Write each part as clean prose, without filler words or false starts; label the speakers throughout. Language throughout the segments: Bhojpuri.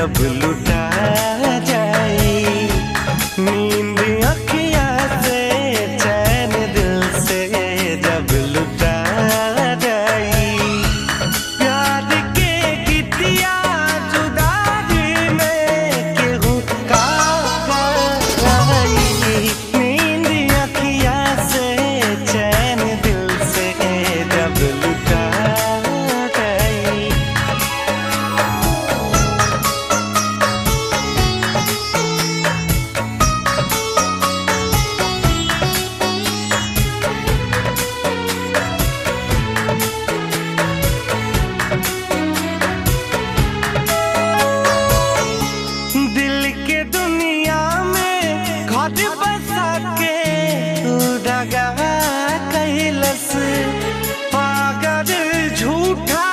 Speaker 1: जब लुटा जाई नींद अखियाँ से चैन दिल से जब लुटा जाई प्यार के गीतिया जुदाई में केहू का गाई नींद अखियाँ से चैन दिल से जब लुटा जाई। दिल के दुनिया में घर बसा के दगा कैलस पागल झूठा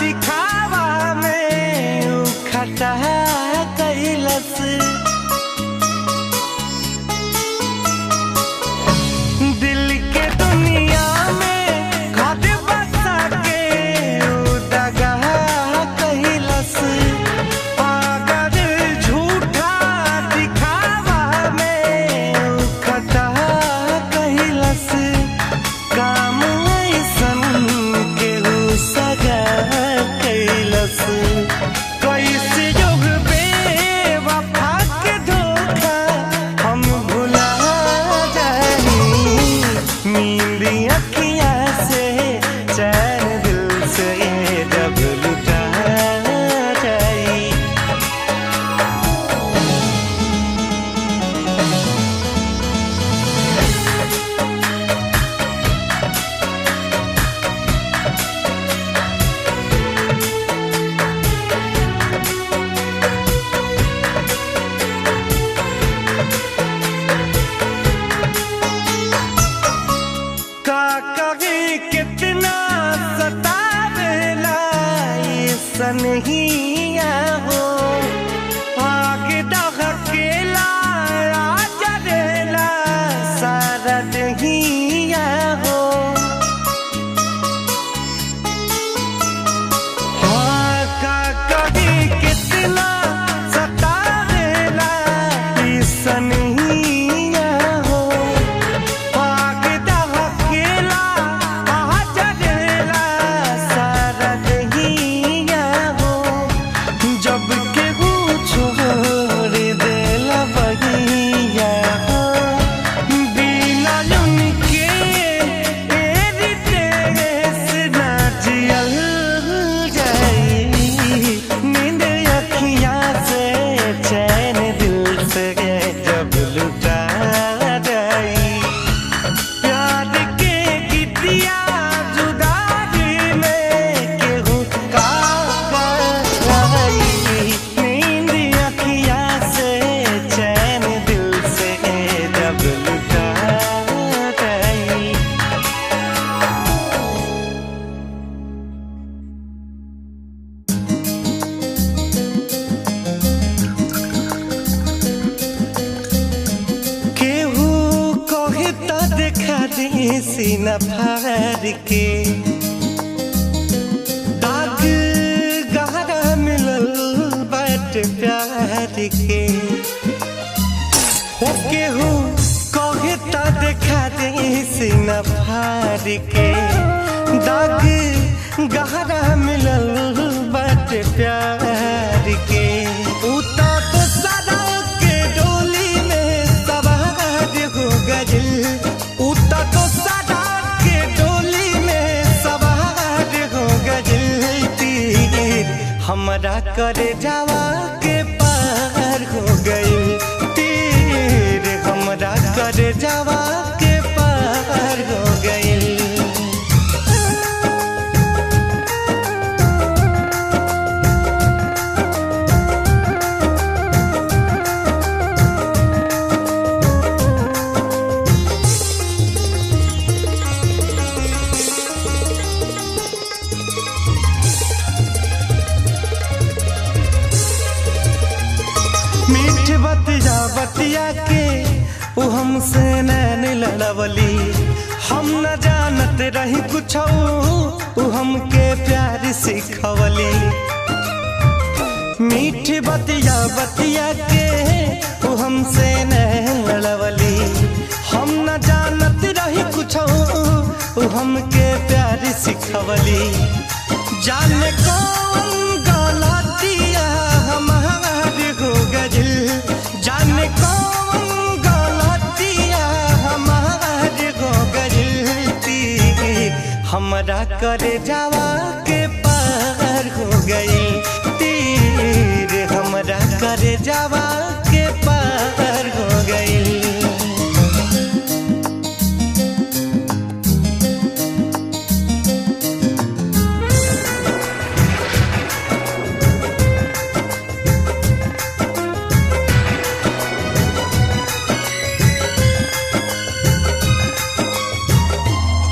Speaker 1: दिखावा में खटा कैलस दिल के दुनिया में घर बसा के दगा कैलस पागल झूठा दिखावा में खटा कैलस काम ऐसन केहू सजा कैलस कैसे योग बेवफा के धोखा हम भुला जानी नींद अखियाँ से चैन दिल से जब लुटा जाई। का कभी कितना सतावेला ये सनहिया हो आग दहकेला आजा देला सारा दहिया हो हाँ का कभी कितना सतावेला ये सनहिया हो आग दहकेला आजा देला सारा दहिया हो जब केहू छोड़ देला बगिया हो बिना उनके एरी देश ना जियल जाई नींद अखियाँ से चैन दिल से जब लुटा जाई प्यार के गीतिया जुदाई में केहू का गाई नींद अखियाँ से चैन दिल से जब लुटा जाई। केहू कहे तो देखा दी सीना फाड़ के दाग गहरा मिलल बाट प्यार के हो केहू कहे तो देखा दी सीना फाड़ के दाग गहरा मिलल बाट प्यार के उता तो सदा के डोली में सवार हो गइल उता तो सदा के डोली में सवार हो गइल तीर हमरा करे जावा के पार हो गइल तीर हमरा करे जावा के पार हो गइल। मीठ बतिया बतिया के वो हमसे नैन लड़वली हम न जानत रही कुछ वो हमके प्यार सिखवली मीठी बतिया बतिया के तू हमसे नहीं लड़वली। हम न जानत रही कुछ हमके प्यार सिखवली। जाने कौन गलतिया हमारे हो गइल, जाने कौन गलतिया हमारे हो गइल। तीर हमरा करे जावा के पार हो गई, तीर हमरा करे जावा के पार हो गई।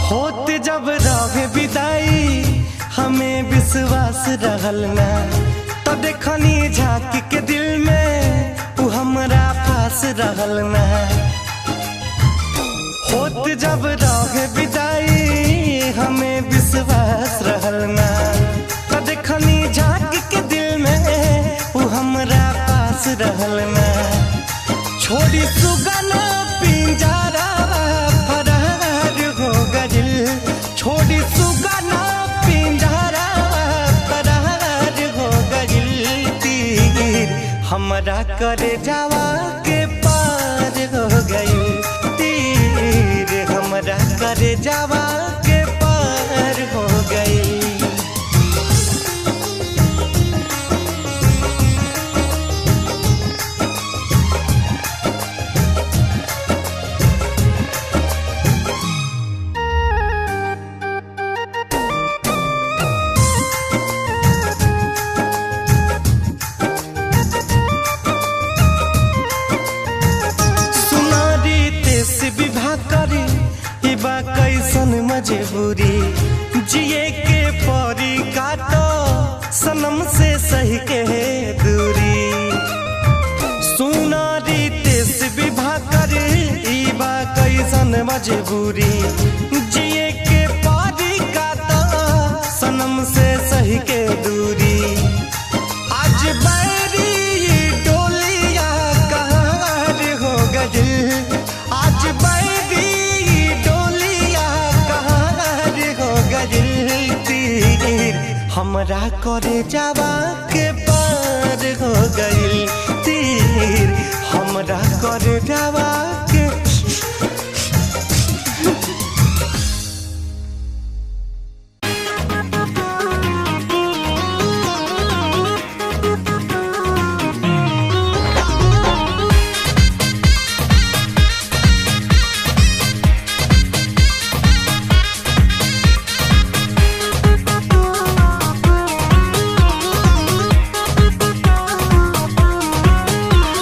Speaker 1: होते जब रहे विदाई हमें विश्वास रहल ना, तो देखनी झांक के दिल में तू हमरा पास रहल ना। होते जब रहे विदाई हमें विश्वास रहल ना, तो देखनी झांक के दिल में तू हमरा पास रहल ना। छोड़ी सुगना पिंजरा फरार हो गइल, छोड़ी सुगना पिंजरा फरार हो गइल। तीर हमरा करे जावा के पार हो गइल, तीर हमरा करे जावा के पार हो गइल। कैसन मजबूरी जिए के परी काटो सनम से सही के दूरी। सुनारी तेस विवाह करे बा कैसन मजबूरी जिए के परी काटो सनम से सही के दूरी। आज बैरी डोलिया कहार हो गइल, आज बैरी हमरा करे जावा के पार हो गइल। तीर हमरा करे जावा के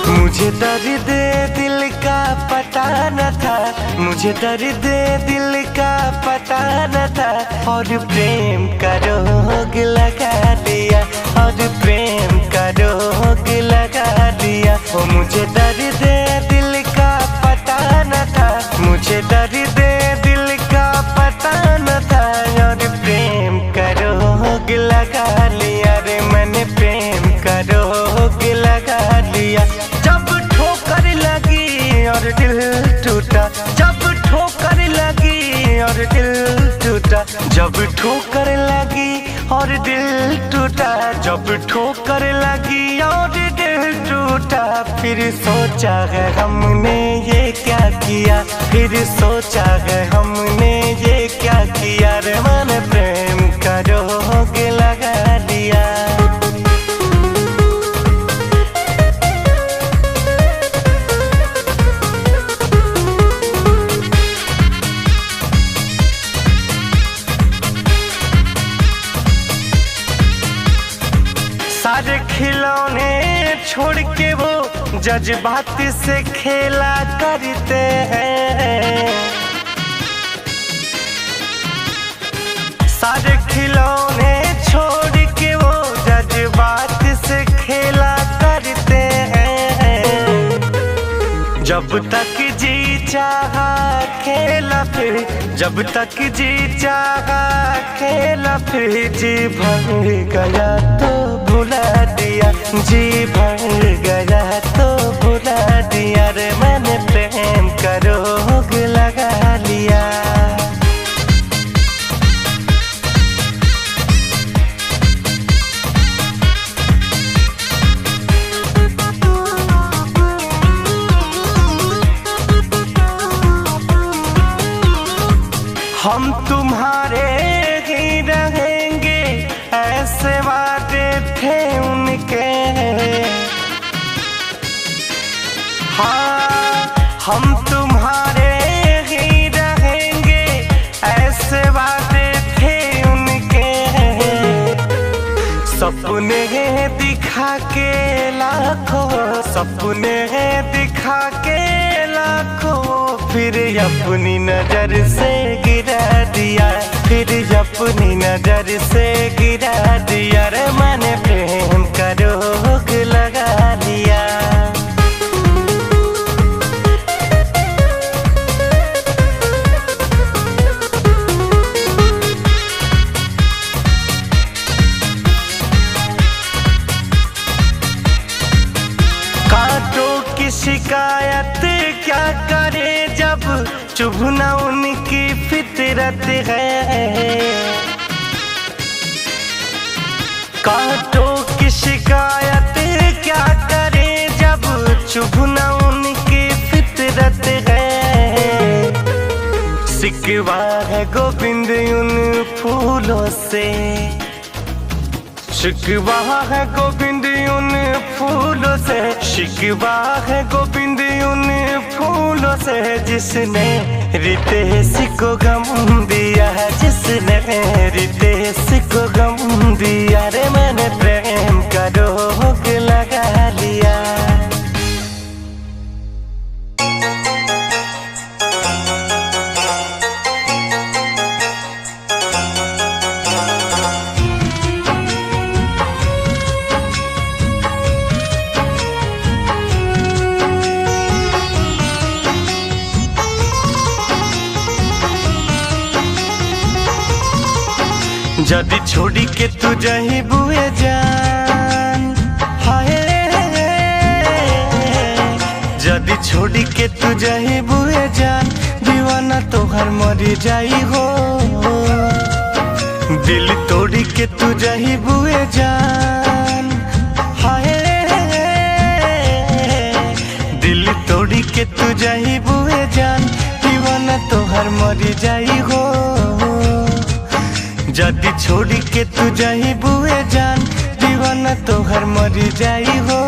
Speaker 1: मुझे दर्द दिल का पता न था, मुझे दर्द दिल का पता न था। और प्रेम का रोग लगा दिया, और प्रेम का रोग लगा दिया। ओ मुझे दर्द दिल का पता न था, मुझे दर्द दिल का पता न था। और प्रेम का रोग लगा लिया रे मैंने, प्रेम का रोग लगा लिया। जब ठोकर लगी और दिल टूटा, जब ठोकर लगी और दिल टूटा, जब ठोकर लगी और दिल टूटा, जब ठोकर लगी और दिल टूटा। फिर सोचा है हमने ये क्या किया, फिर सोचा है हमने ये क्या किया रे मैंने प्रेम का रोग लगा दिया। सारे खिलौने छोड़ के वो जज्बात से खेला करते हैं। सारे खिलौने छोड़ के वो जज्बात से खेला करते हैं। जब तक जी चाहा खेला फिर, जब तक जी चाहा खेला फिर। जी भर गया तो भुला दिया, जी भर गया तो भुला दिया रे। मैंने प्रेम का रोग लगा लिया। हम तुम्हारे ही रहेंगे ऐसे वादे थे उनके। हाँ, हम तुम्हारे ही रहेंगे ऐसे वादे थे उनके। सपने दिखा के लाखों, सपने दिखा के लाखों, फिर अपनी नजर से गिरा दिया, फिर अपनी नजर से गिरा दिया रे। मैंने प्रेम का रोग लगा लिया। कांटों की शिकायत क्या करे जब चुभना उनकी फितरत है। कांटों की शिकायत क्या करे जब चुभना उनकी फितरत है। शिकवा है गोविंद उन फूलों से, शिकवा है गोविंद उन फूलों से, शिकवा है गोविंद उन फूलों से। जिसने रितेश को गम दिया है, जिसने रितेश को गम दिया रे। मैंने प्रेम का रोग लगा लिया। जदी छोड़ी के तू जही बुए जान, हाय जदी छोड़ी के तू जही बुए जान। दीवाना तोहर मरी जाई हो, दिल तोड़ी के तू जही बुए जान। हाय दिल तोड़ी के तू जही बुए जान। दीवाना तोहर मरी जाई हो, जदी छोड़ी के तू जही बुए जान। दीवाना तोहर मरी जाई हो।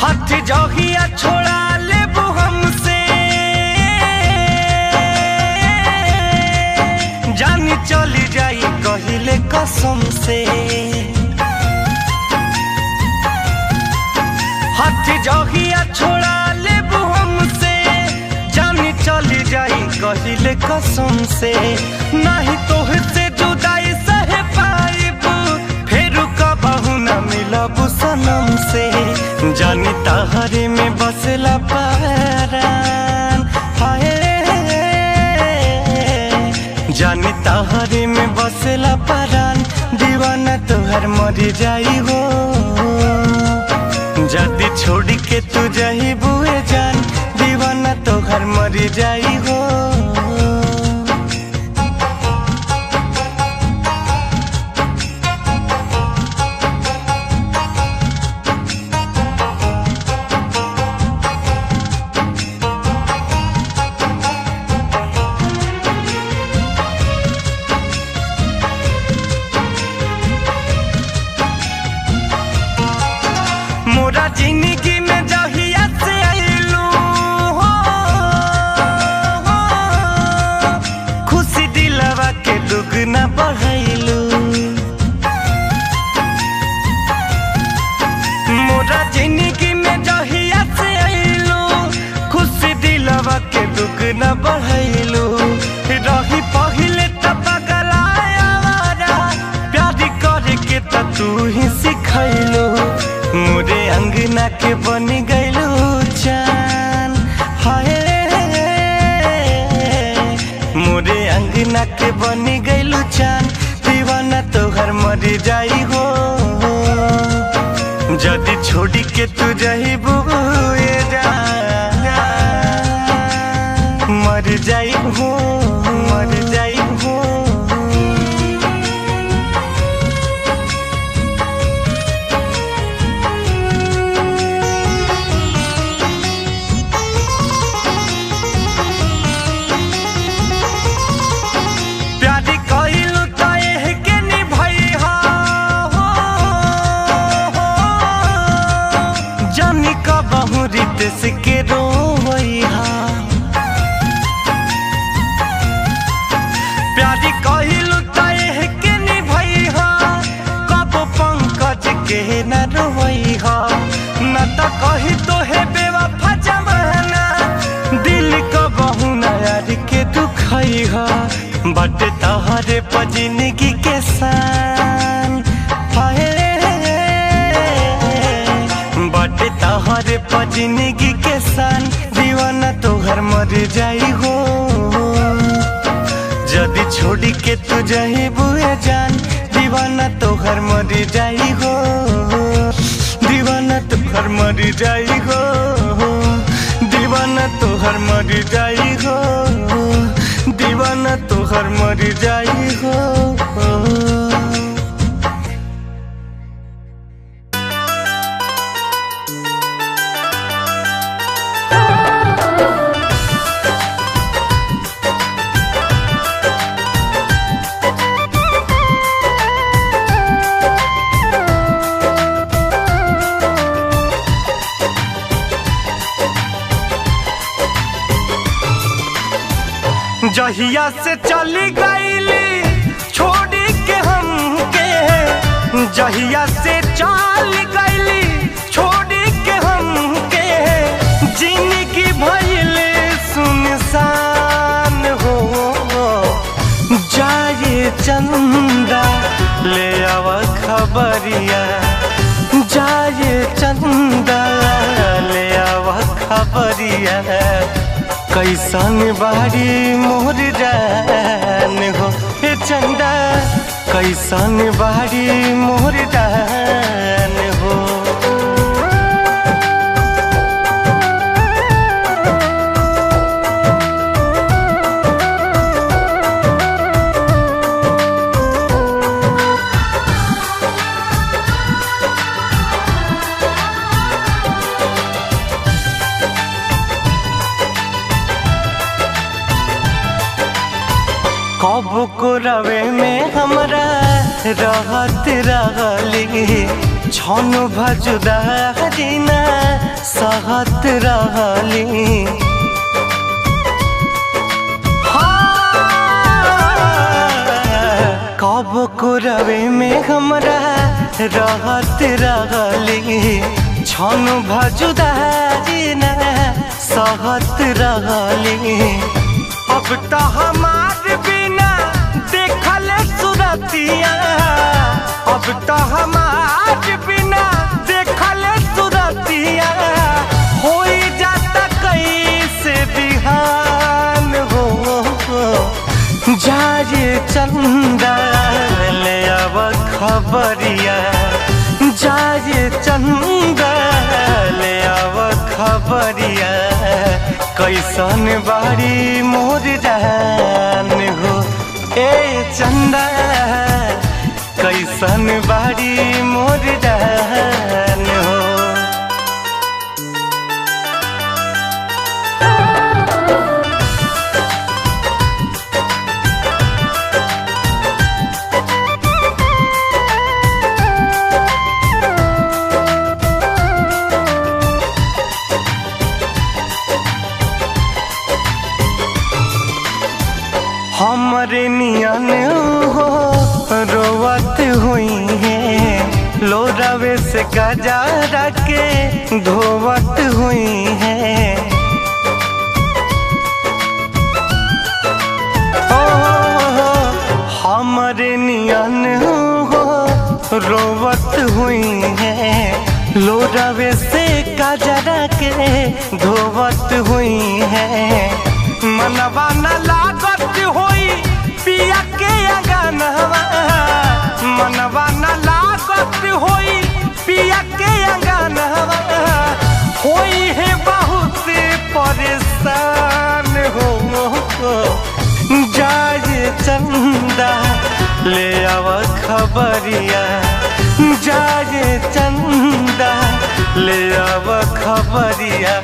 Speaker 1: हाथ जोगिया छोड़ा लेबू हमसे, जानी चली जाई कहिले कसम से। हाथ जोगिया छोड़ा लेबू हमसे, जानी चली जाई कहिले कसम से। नहीं तोहसे जुदाई सह पाइब, फिर कबहू न मिलब सनम से। जानी तहरे में बसला परान, हाय जानी तहरे में बसला परान। दीवाना तोहर मरी जाई हो, जदी छोड़ी के तू जही बुए जान। दीवाना तोहर मरी जाई हो। मोरा जिंदगी में जहिया से आइलू हो, खुशी दिलवा के दुगना बढ़ाइलू। मोरा जिंदगी में जहिया से आइलू, खुशी दिल दुख न बढ़ैलू रही पहिले त पगलाया प्यार करे के त तू ही सिखैलू मोरे अंगना के बन गइलू जान हाय मोरे अंगना के बन गइलू जान दीवाना तोहर मर जाई हो जदी छोड़ी के तू जहिबू मर जाई हो मर जाई हो प्यारी कइलू त एह के निभैहा जानी कबहू रितेश के रोवैहा प्यारी कहिलू त एह के निभैहा कब पंकज के न रोवैहा न त कही तो है बेवफा जमाना दिल कबहू न यार के दुखैहा बट तहरे पर जिंदगी के सान बट तहरे पर जिंदगी के सान दीवाना तोहर मर जाई हो जदी छोड़ी के तू जहिबू जान दीवाना तोहर मर जाई हो दीवाना तोहर मर जाई हो दीवाना तोहर मर जाई हो दीवाना तोहर मर जाई हो जहिया से चली गईली छोड़ी के हमके जहिया से चल गईली छोड़ी के हमके जिंदगी भइल सुनसान हो जाए चंदा ले आव खबरिया जाए चंदा ले आव खबरिया कैसन बारी मोर जान हो हे चंदा कैसन बारी मोर जान हो कब को रवे में हमरा रहत रहली छनु भजुदा हरिना सहत रहली कब को रवे में हमरा रहत रहली छनु भजुदा हरिना सहत रहली अब तो हमार बिना देखल सुरतिया अब तो हमार बिना देखल सुरतिया हो जाता कैसे बिहान हो जाए चंदा ले आव खबरिया जाए चंदा ले आव खबरिया कैसन बारी मोर जान हो ए चंदा कैसन बारी मोर जान हो हमरे नियन हो रोवत हुई है लोरावे से गजा के धोवत हुई है हमरे नियन हो रोवत हुई है, लोरावे से काजरा के धोवत हुई है। मनवा न लागत होई पिया के अंगनवा, मनवा न लागत होई पिया के अंगनवा, होई है बहुत परेशान हो। जाए चंदा ले आव खबरिया, जाए चंदा ले आव खबरिया,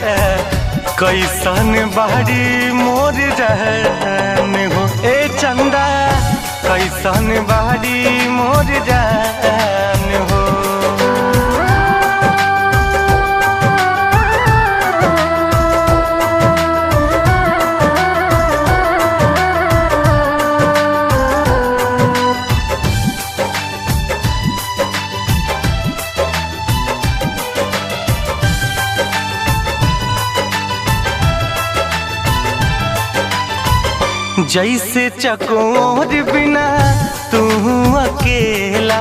Speaker 1: कैसन बाड़ी मोर रहन हो। ए चंदा कैसन बाड़ी मोर रहन हो। जैसे चकोर बिना तू अकेला,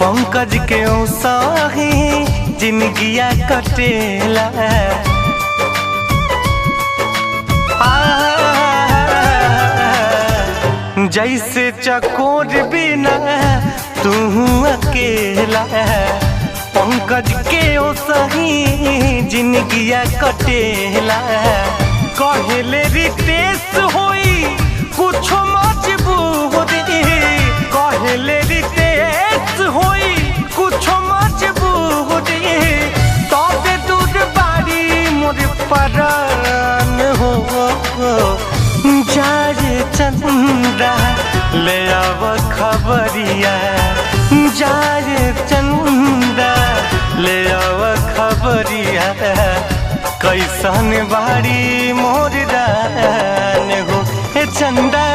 Speaker 1: पंकज के साही जिंदगिया कटेला। जैसे चकोर बिना तू अकेला, पंकज के साही जिंदगिया कटेला। कहले रितेश होई कुछ मजबूरी, कहले रितेश होई कुछ मजबूरी, तबे दूर बारी मोर परान हो। जाए चंदा ले आव खबरिया, जाए चंदा ले आव खबरिया, कैसन बाड़ी मोर रहन हो। हे चंदा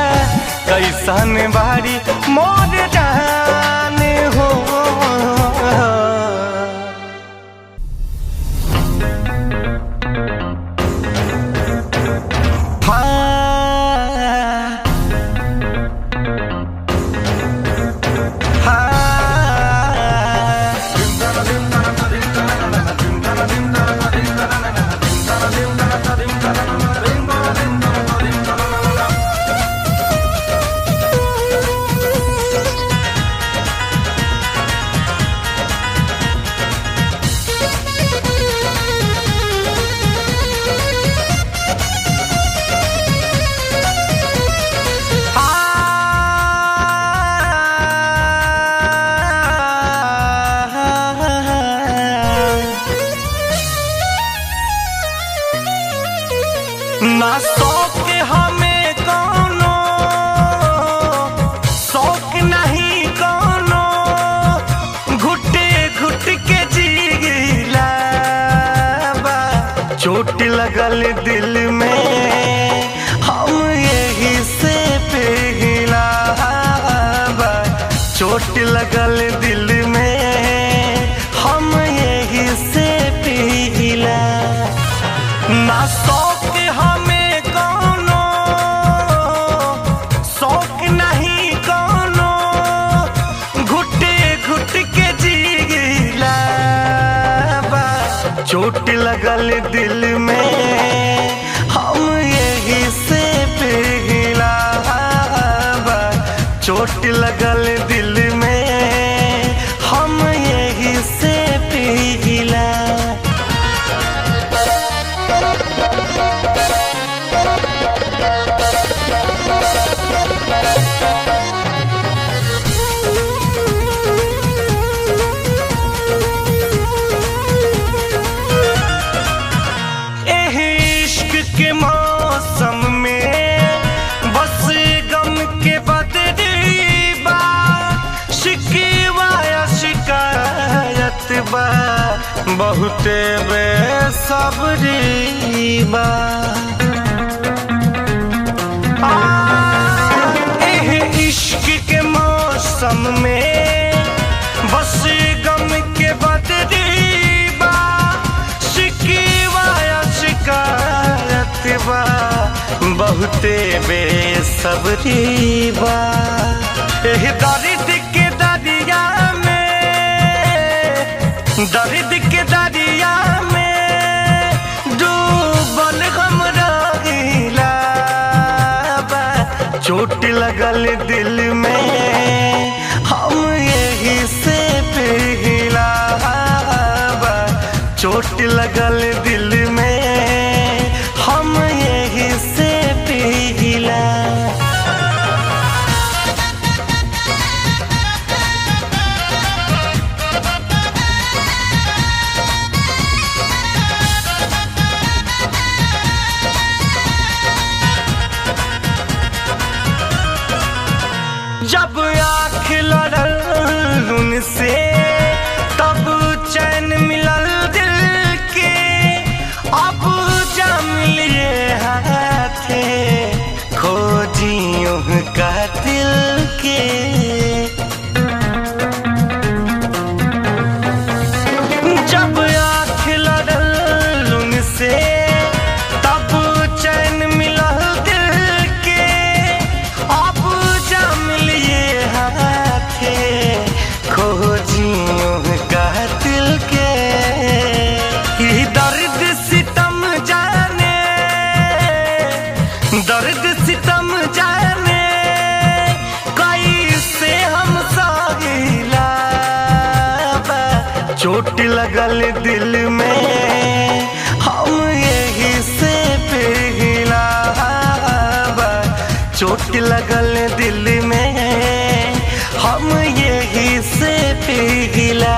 Speaker 1: कैसन बाड़ी मोर रहन हो। ना शौक हमें कौनो, शौक नहीं कौनो, घुटे घुट के जीला बा। चोट लगल दिल में हम यही से पिघला बा। चोट लगल दिल में हम यही से पिघला। ना शौक हमें कौनो, शौक नहीं कौनो, घुटे घुट के जीला बा। चोट लगल दिल में हम यही से पिघला बा। चोट लगल दिल में हम यही से पिघला। के मौसम में बस गम के बदली बा, शिकवा या शिकायत बा, बहुते बेसब्री बा। इश्क के मौसम में बस गम के बदली बा, शिकवा या शिकायत बा, बहुते बेस बेसब्री बा। एह दर्द के दरिया में, दर्द के दरिया में डूबल हम रहिला बा। चोट लगल दिल में हम यही से पिघला बा। चोट लगल दिल में हम यही से पिघला। जब आँख लड़ल उनसे तब चैन मिलल दिल के। अब जम लिए हाथे खोजियों का दिल के। जब आँख लड़ल उनसे तब चैन मिलल दिल के। अब जम लिए हाथे खोजियों का दिल के। ये दर्द सितम जाने, दर्द सितम जाने कैसे हम सहिला बा। चोट लगल दिल में हम यही से पिघला बा। चोट लगल दिल में हम यही से पिघला।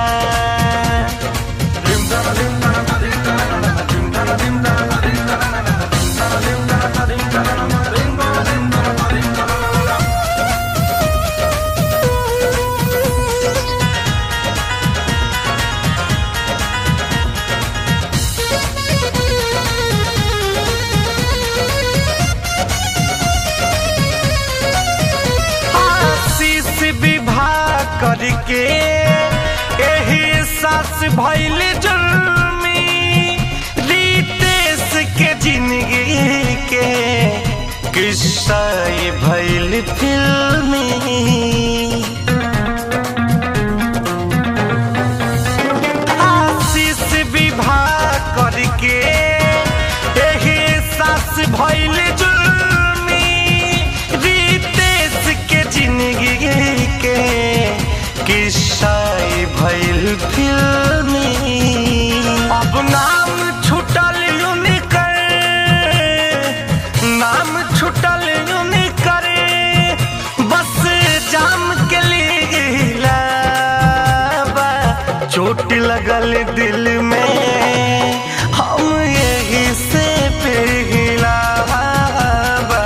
Speaker 1: आशीष विवाह करके एही सास भइल जुल्मी। रितेश के जिंदगी के किस्सा भइल फिल्मी। आशीष विवाह करके एही सास भइल जुल्मी। रितेश के जिंदगी के किस्सा भइल फिल्मी। अब नाम छुटल उनकर, नाम छुटल उनकर बस जाम के लीला बा। चोट लगल दिल में हम यही से पिघला बा।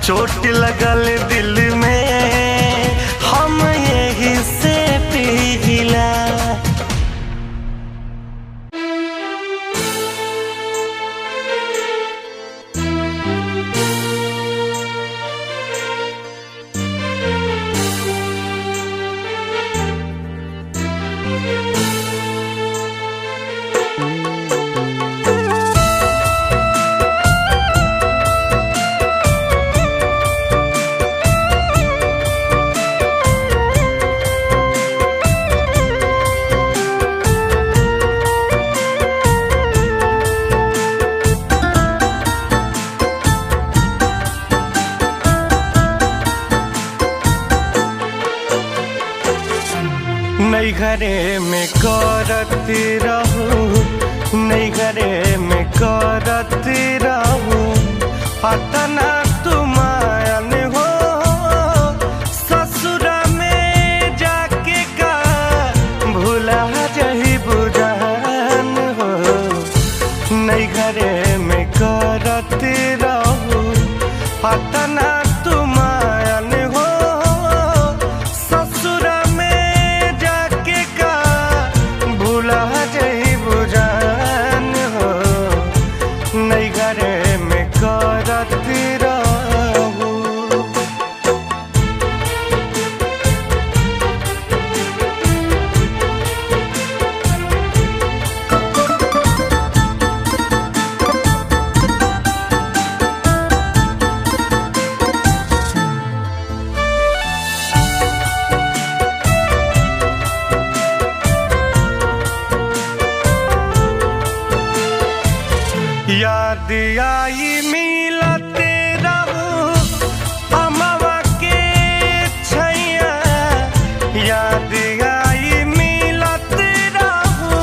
Speaker 1: चोट लगल दिल में हम यही से पिघला। नई घरे में करत रहूं, नई घरे में करत रहूं। अतना तुमायन हो ससुरा में जाके का भूला जही बुझान हो। नई घरे में करत रहूं अतना तुमायन हो ससुरा में जाके का भूला जही बुझान हो। नई घरे में करत रहूं। याद आई मिलते रहूं अमवा के छैया, याद आई मिलते रहूं,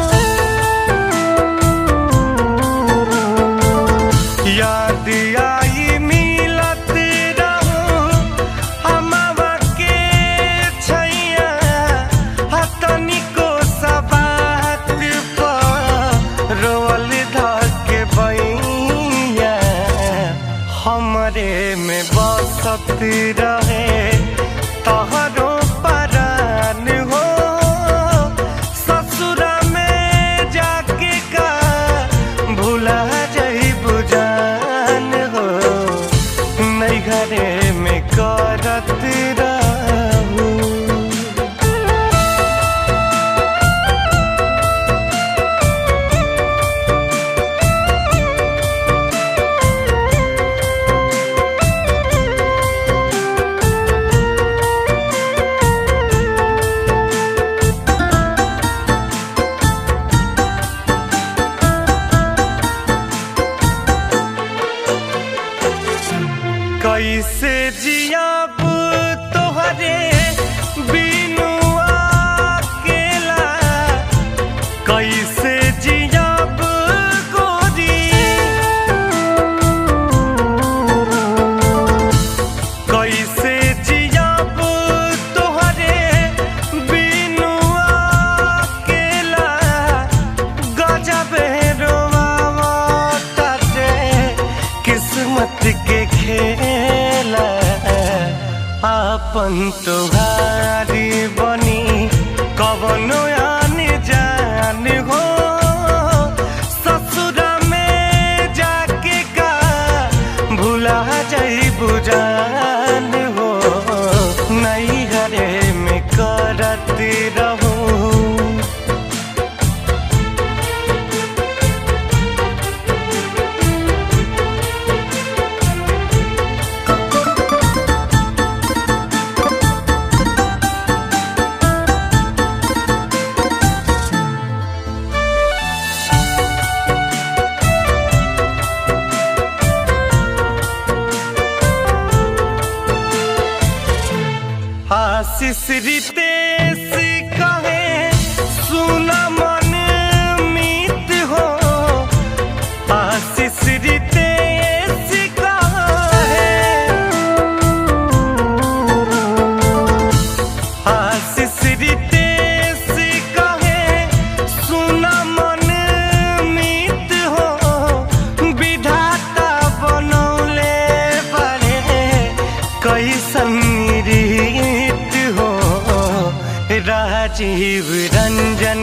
Speaker 1: याद आई मिलते रहूं अमवा के छैया, हतनिको सबात पर रोल धके बैया, हमरे में बसत रहे तहरो परान हो, ससुरा में जाके का भूला जइबू जान हो, नैहरे में करत रहूं। कैसे जियाब तोहरे बिनु अकेला, कैसे जियाब गोरी, कैसे जियाब तोहरे बिनु अकेला, गजबे रोवावताटे किस्मत के खेला, आपन तोहारी बनी कवनो आन जान हो, ससुरा में जाके का भूला जइबू जान हो, नैहरे में करत रहूं। आशीष रितेश कहे सुना मन मीत हो, आशीष रितेश कहे, आशीष रितेश कहे सुना मन मीत हो, विधाता बनौले बड़े कैसन रीत हो, राजीव रंजन